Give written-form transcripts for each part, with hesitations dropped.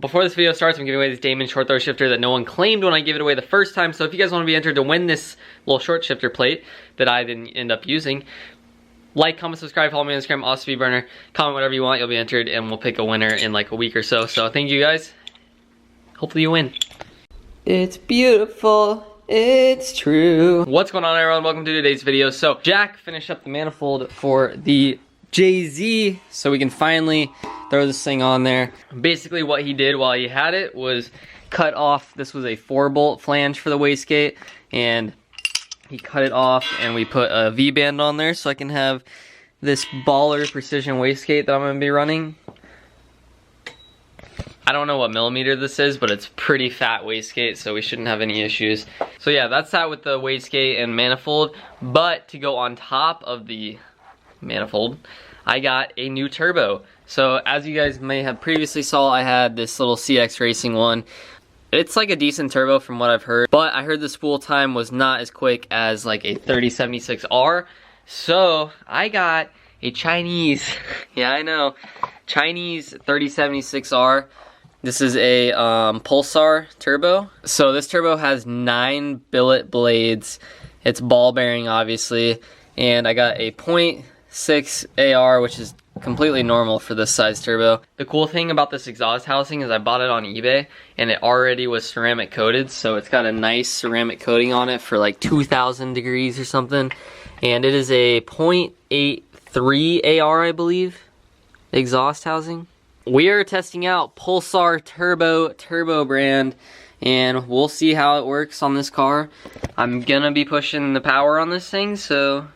Before this video starts, I'm giving away this Damon short throw shifter that no one claimed when I gave it away the first time. So if you guys want to be entered to win this little short shifter plate that I didn't end up using, like, comment, subscribe, follow me on Instagram, AwesomeBeatBurner. Comment whatever you want, you'll be entered, and we'll pick a winner in like a week or so. So thank you guys. Hopefully you win. It's beautiful. It's true. What's going on, everyone? Welcome to today's video. So Jack finished up the manifold for the JZ, so we can finally throw this thing on there. Basically what he did while he had it was cut off, this was a 4-bolt flange for the wastegate, and he cut it off and we put a V-band on there so I can have this baller precision wastegate that I'm going to be running. I don't know what millimeter this is, but it's pretty fat wastegate, so we shouldn't have any issues. So yeah, that's that with the wastegate and manifold. But to go on top of the manifold, I got a new turbo. So as you guys may have previously saw, I had this little CX Racing one. It's like a decent turbo from what I've heard, but I heard the spool time was not as quick as like a 3076R. So I got a Chinese, yeah I know, Chinese 3076R. This is a Pulsar turbo. So this turbo has 9 billet blades. It's ball bearing obviously, and I got a 0.6 AR, which is completely normal for this size turbo. The cool thing about this exhaust housing is I bought it on eBay and it already was ceramic coated, so it's got a nice ceramic coating on it for like 2,000 degrees or something. And it is a 0.83 AR, I believe, exhaust housing. We are testing out Pulsar Turbo brand, and we'll see how it works on this car. I'm gonna be pushing the power on this thing, so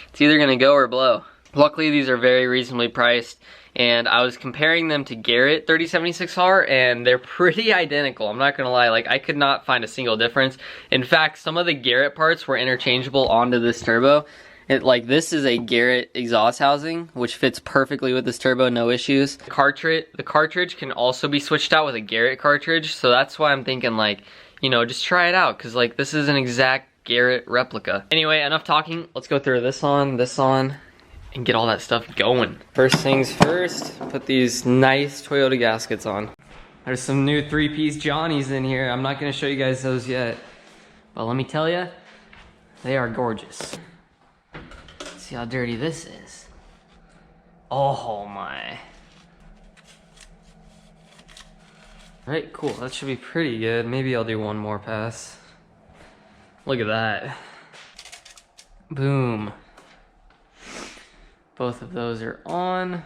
it's either gonna go or blow. Luckily, these are very reasonably priced, and I was comparing them to Garrett 3076R, and they're pretty identical. I'm not gonna lie, like I could not find a single difference. In fact, some of the Garrett parts were interchangeable onto this turbo. Like this is a Garrett exhaust housing, which fits perfectly with this turbo, no issues. The cartridge can also be switched out with a Garrett cartridge, so that's why I'm thinking like, you know, just try it out, because like this is an exact Garrett replica. Anyway, enough talking. Let's go through this on, and get all that stuff going. First things first, put these nice Toyota gaskets on. There's some new 3-piece Johnnies in here. I'm not gonna show you guys those yet, but let me tell you, they are gorgeous. See how dirty this is. Oh my. Alright, cool. That should be pretty good. Maybe I'll do one more pass. Look at that. Boom. Both of those are on.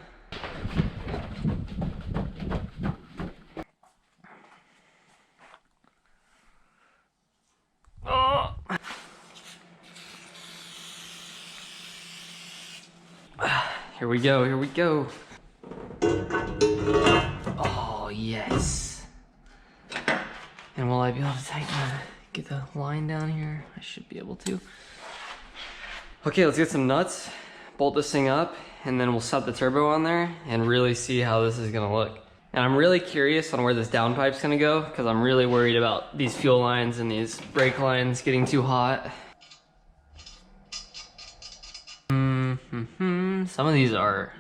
Oh. Here we go, here we go. Oh, yes. And will I be able to get the line down here? I should be able to. Okay, let's get some nuts, bolt this thing up, and then we'll set the turbo on there and really see how this is gonna look. And I'm really curious on where this downpipe's gonna go, because I'm really worried about these fuel lines and these brake lines getting too hot. Some of these are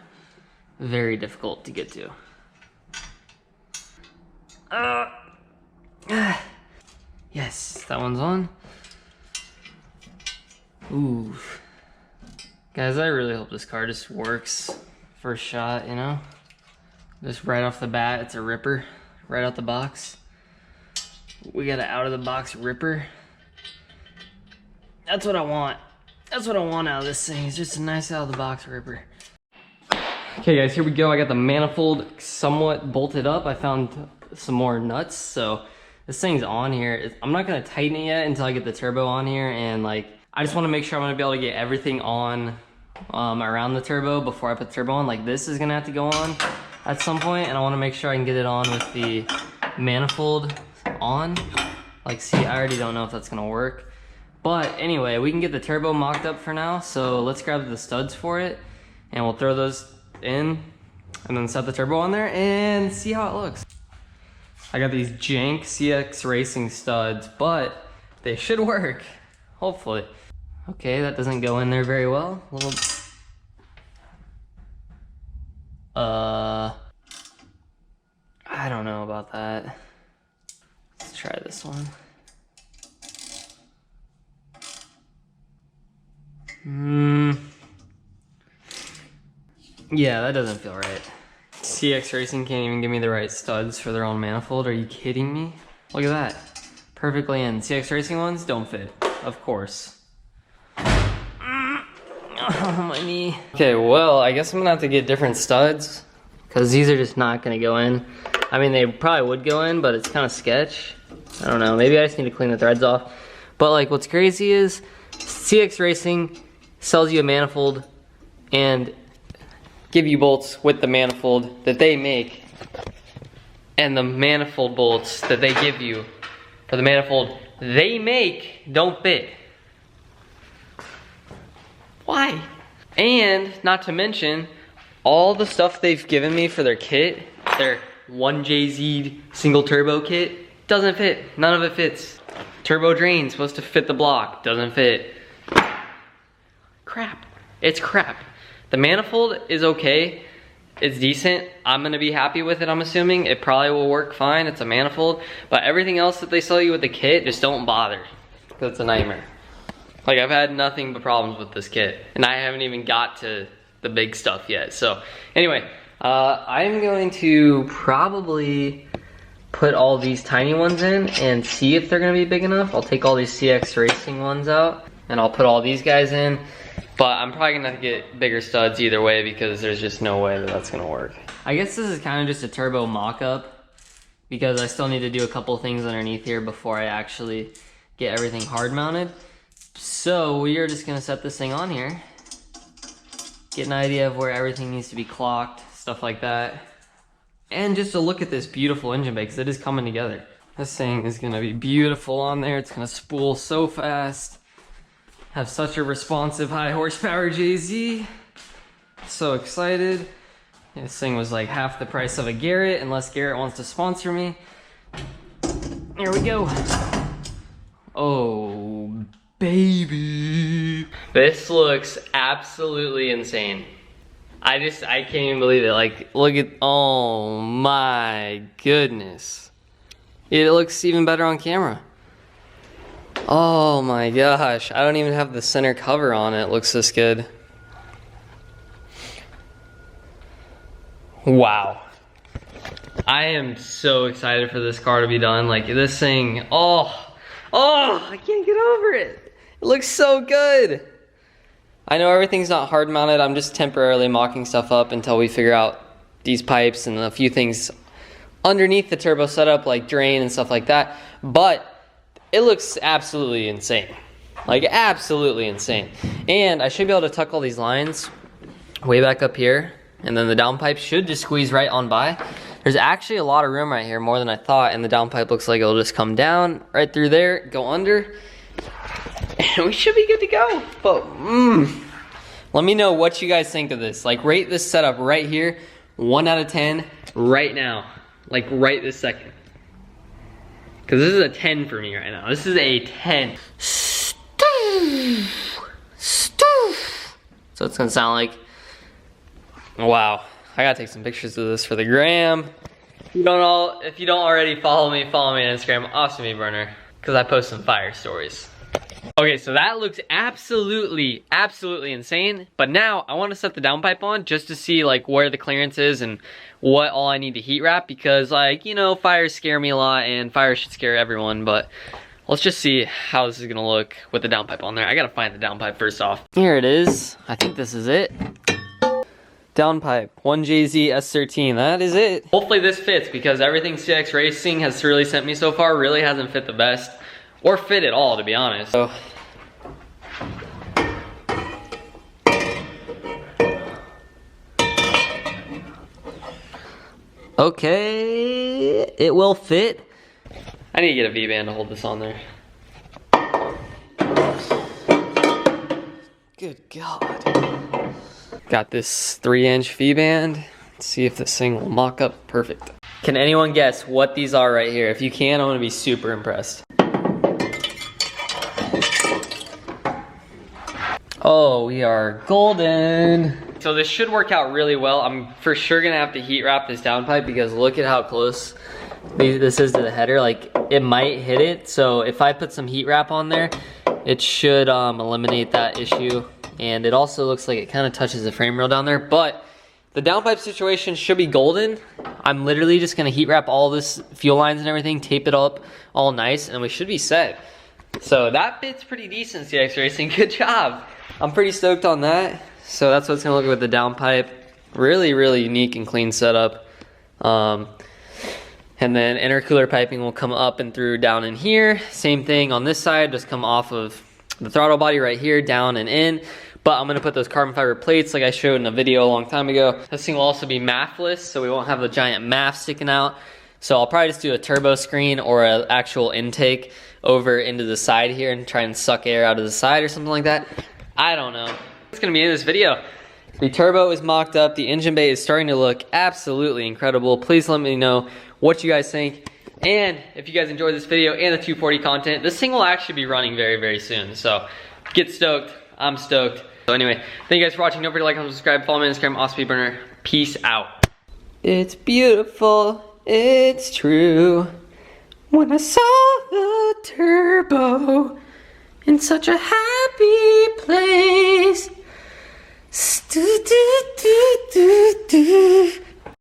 very difficult to get to. Yes, that one's on. Ooh. Guys, I really hope this car just works first shot, you know? Just right off the bat, it's a ripper. Right out the box. We got an out of the box ripper. That's what I want. That's what I want out of this thing. It's just a nice out of the box ripper. Okay guys, here we go. I got the manifold somewhat bolted up. I found some more nuts, so this thing's on here. I'm not gonna tighten it yet until I get the turbo on here, and like, I just wanna make sure I'm gonna be able to get everything on around the turbo before I put the turbo on. Like this is gonna have to go on at some point, and I wanna make sure I can get it on with the manifold on. Like, see, I already don't know if that's gonna work. But anyway, we can get the turbo mocked up for now, so let's grab the studs for it, and we'll throw those in, and then set the turbo on there, and see how it looks. I got these jank CX Racing studs, but they should work, hopefully. Okay, that doesn't go in there very well. A little... I don't know about that. Let's try this one. Yeah, that doesn't feel right. CX Racing can't even give me the right studs for their own manifold. Are you kidding me? Look at that. Perfectly in. CX Racing ones don't fit, of course. Oh, my knee. Okay, well, I guess I'm gonna have to get different studs because these are just not gonna go in. I mean, they probably would go in, but it's kind of sketch. I don't know, maybe I just need to clean the threads off. But like, what's crazy is CX Racing sells you a manifold and give you bolts with the manifold that they make, and the manifold bolts that they give you for the manifold they make don't fit. Why? And not to mention, all the stuff they've given me for their kit, their 1JZ single turbo kit, doesn't fit. None of it fits. Turbo drain supposed to fit the block, doesn't fit. Crap. It's crap. The manifold is okay. It's decent. I'm gonna be happy with it, I'm assuming. It probably will work fine. It's a manifold. But everything else that they sell you with the kit, just don't bother. Because it's a nightmare. Like, I've had nothing but problems with this kit. And I haven't even got to the big stuff yet. So, anyway, I'm going to probably put all these tiny ones in and see if they're gonna be big enough. I'll take all these CX Racing ones out and I'll put all these guys in. But I'm probably gonna have to get bigger studs either way because there's just no way that that's gonna work. I guess this is kind of just a turbo mock-up because I still need to do a couple things underneath here before I actually get everything hard mounted. So we are just gonna set this thing on here, get an idea of where everything needs to be clocked, stuff like that. And just to look at this beautiful engine bay, because it is coming together. This thing is gonna be beautiful on there. It's gonna spool so fast. Have such a responsive high horsepower JZ. So excited. This thing was like half the price of a Garrett, unless Garrett wants to sponsor me. Here we go. Oh, baby. This looks absolutely insane. I can't even believe it. Like, look at, oh my goodness. It looks even better on camera. Oh my gosh, I don't even have the center cover on it. It looks this good. Wow. I am so excited for this car to be done. Like, this thing, oh, I can't get over it. It looks so good. I know everything's not hard mounted. I'm just temporarily mocking stuff up until we figure out these pipes and a few things underneath the turbo setup, like drain and stuff like that. But it looks absolutely insane. Like, absolutely insane. And I should be able to tuck all these lines way back up here, and then the downpipe should just squeeze right on by. There's actually a lot of room right here, more than I thought, and the downpipe looks like it'll just come down right through there, go under, and we should be good to go. But let me know what you guys think of this. Like, rate this setup right here 1 out of 10 right now, like right this second. Because this is a 10 for me right now. This is a 10. So it's gonna sound like, wow. I gotta take some pictures of this for the gram. If you don't already follow me on Instagram, Awesome Me Burner, because I post some fire stories. Okay, so that looks absolutely insane. But now I want to set the downpipe on just to see like where the clearance is and what all I need to heat wrap, because like, you know, fires scare me a lot and fires should scare everyone. But let's just see how this is gonna look with the downpipe on there. I gotta find the downpipe first off. Here it is. I think this is it. Downpipe 1JZ S13, that is it. Hopefully this fits, because everything CX Racing has really sent me so far really hasn't fit the best, or fit at all, to be honest. So, okay, it will fit. I need to get a V-band to hold this on there. Good God. Got this 3-inch V-band. Let's see if this thing will mock up perfect. Can anyone guess what these are right here? If you can, I'm gonna be super impressed. Oh, we are golden. So this should work out really well. I'm for sure gonna have to heat wrap this downpipe because look at how close this is to the header. Like, it might hit it. So if I put some heat wrap on there, it should eliminate that issue. And it also looks like it kind of touches the frame rail down there, but the downpipe situation should be golden. I'm literally just gonna heat wrap all this fuel lines and everything, tape it up all nice, and we should be set. So that fits pretty decent, CX Racing, good job. I'm pretty stoked on that. So that's what it's gonna look like with the downpipe. Really, really unique and clean setup. And then intercooler piping will come up and through down in here. Same thing on this side, just come off of the throttle body right here, down and in. But I'm gonna put those carbon fiber plates like I showed in a video a long time ago. This thing will also be MAF-less, so we won't have a giant MAF sticking out. So I'll probably just do a turbo screen or an actual intake over into the side here and try and suck air out of the side or something like that. I don't know. It's gonna be in this video. The turbo is mocked up. The engine bay is starting to look absolutely incredible. Please let me know what you guys think. And if you guys enjoyed this video and the 240 content, this thing will actually be running very, very soon. So get stoked. I'm stoked. So anyway, thank you guys for watching. Don't forget to like and subscribe. Follow me on Instagram, AwesomeSpeedburner. Peace out. It's beautiful. It's true. When I saw the turbo in such a happy place. Do, do, do, do, do.